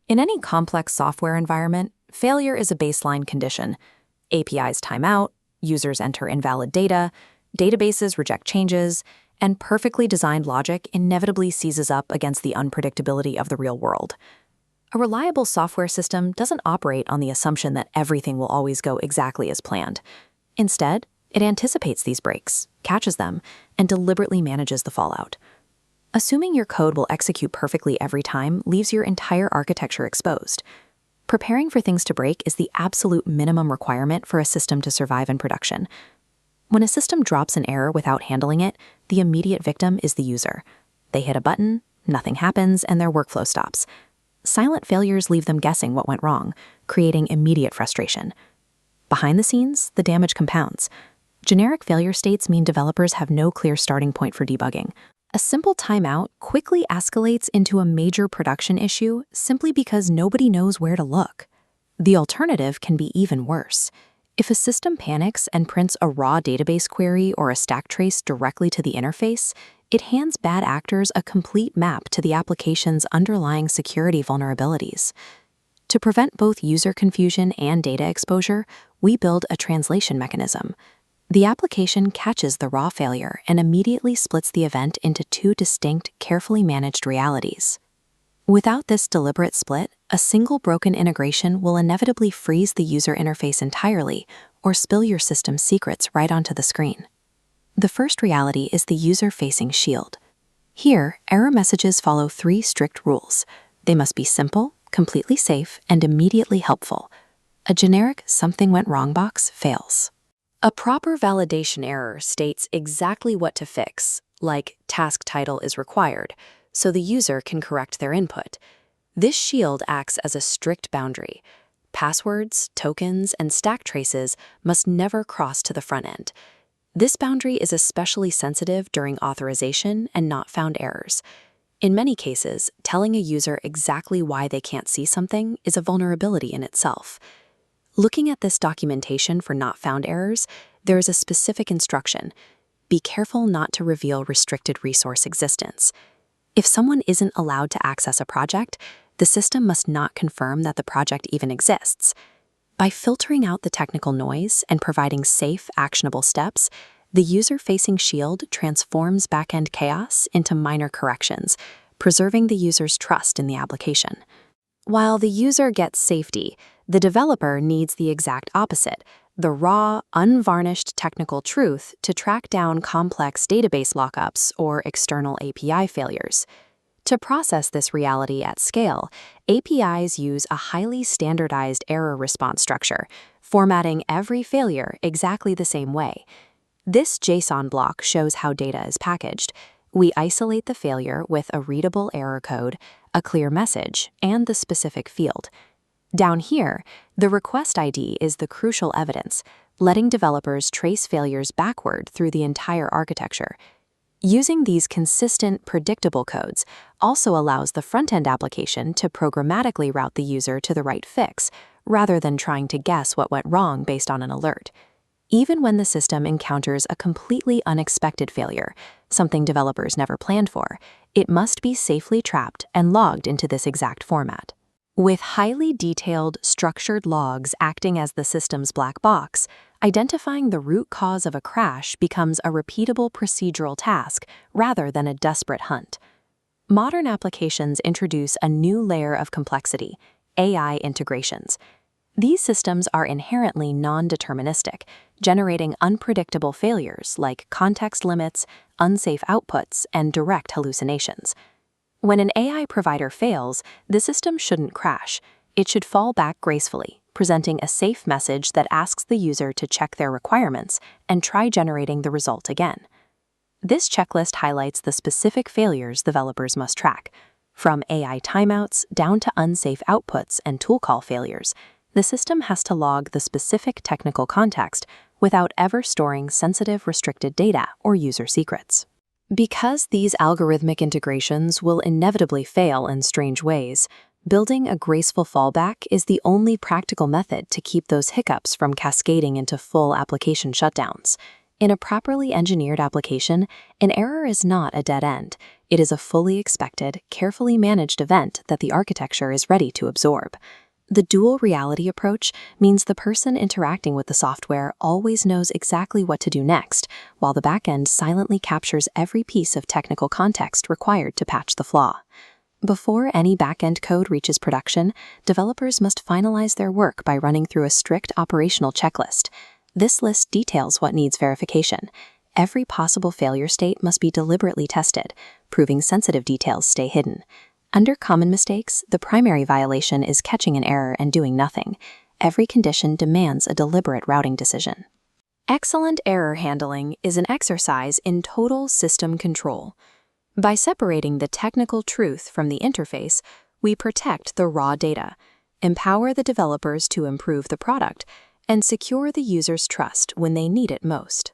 In any complex software environment, failure is a baseline condition. APIs time out, users enter invalid data, databases reject changes, and perfectly designed logic inevitably seizes up against the unpredictability of the real world. A reliable software system doesn't operate on the assumption that everything will always go exactly as planned. Instead, it anticipates these breaks, catches them, and deliberately manages the fallout. Assuming your code will execute perfectly every time leaves your entire architecture exposed. Preparing for things to break is the absolute minimum requirement for a system to survive in production. When a system drops an error without handling it, the immediate victim is the user. They hit a button, nothing happens, and their workflow stops. Silent failures leave them guessing what went wrong, creating immediate frustration. Behind the scenes, the damage compounds. Generic failure states mean developers have no clear starting point for debugging. A simple timeout quickly escalates into a major production issue simply because nobody knows where to look. The alternative can be even worse. If a system panics and prints a raw database query or a stack trace directly to the interface, it hands bad actors a complete map to the application's underlying security vulnerabilities. To prevent both user confusion and data exposure, we build a translation mechanism. The application catches the raw failure and immediately splits the event into two distinct, carefully managed realities. Without this deliberate split, a single broken integration will inevitably freeze the user interface entirely or spill your system's secrets right onto the screen. The first reality is the user-facing shield. Here, error messages follow three strict rules. They must be simple, completely safe, and immediately helpful. A generic "something went wrong" box fails. A proper validation error states exactly what to fix, like task title is required, so the user can correct their input. This shield acts as a strict boundary. Passwords, tokens, and stack traces must never cross to the front end. This boundary is especially sensitive during authorization and not found errors. In many cases, telling a user exactly why they can't see something is a vulnerability in itself. Looking at this documentation for not found errors, there is a specific instruction. Be careful not to reveal restricted resource existence. If someone isn't allowed to access a project, the system must not confirm that the project even exists. By filtering out the technical noise and providing safe, actionable steps, the user-facing shield transforms back-end chaos into minor corrections, preserving the user's trust in the application. While the user gets safety, the developer needs the exact opposite, the raw, unvarnished technical truth to track down complex database lockups or external API failures. To process this reality at scale, APIs use a highly standardized error response structure, formatting every failure exactly the same way. This JSON block shows how data is packaged. We isolate the failure with a readable error code, a clear message, and the specific field. Down here, the request ID is the crucial evidence, letting developers trace failures backward through the entire architecture. Using these consistent, predictable codes also allows the front-end application to programmatically route the user to the right fix, rather than trying to guess what went wrong based on an alert. Even when the system encounters a completely unexpected failure, something developers never planned for, it must be safely trapped and logged into this exact format. With highly detailed, structured logs acting as the system's black box, identifying the root cause of a crash becomes a repeatable procedural task rather than a desperate hunt. Modern applications introduce a new layer of complexity: AI integrations. These systems are inherently non-deterministic, generating unpredictable failures like context limits, unsafe outputs, and direct hallucinations. When an AI provider fails, the system shouldn't crash. It should fall back gracefully, presenting a safe message that asks the user to check their requirements and try generating the result again. This checklist highlights the specific failures developers must track. From AI timeouts down to unsafe outputs and tool call failures, the system has to log the specific technical context without ever storing sensitive, restricted data or user secrets. Because these algorithmic integrations will inevitably fail in strange ways, building a graceful fallback is the only practical method to keep those hiccups from cascading into full application shutdowns. In a properly engineered application, an error is not a dead end. It is a fully expected, carefully managed event that the architecture is ready to absorb. The dual reality approach means the person interacting with the software always knows exactly what to do next, while the backend silently captures every piece of technical context required to patch the flaw. Before any backend code reaches production, developers must finalize their work by running through a strict operational checklist. This list details what needs verification. Every possible failure state must be deliberately tested, proving sensitive details stay hidden. Under common mistakes, the primary violation is catching an error and doing nothing. Every condition demands a deliberate routing decision. Excellent error handling is an exercise in total system control. By separating the technical truth from the interface, we protect the raw data, empower the developers to improve the product, and secure the user's trust when they need it most.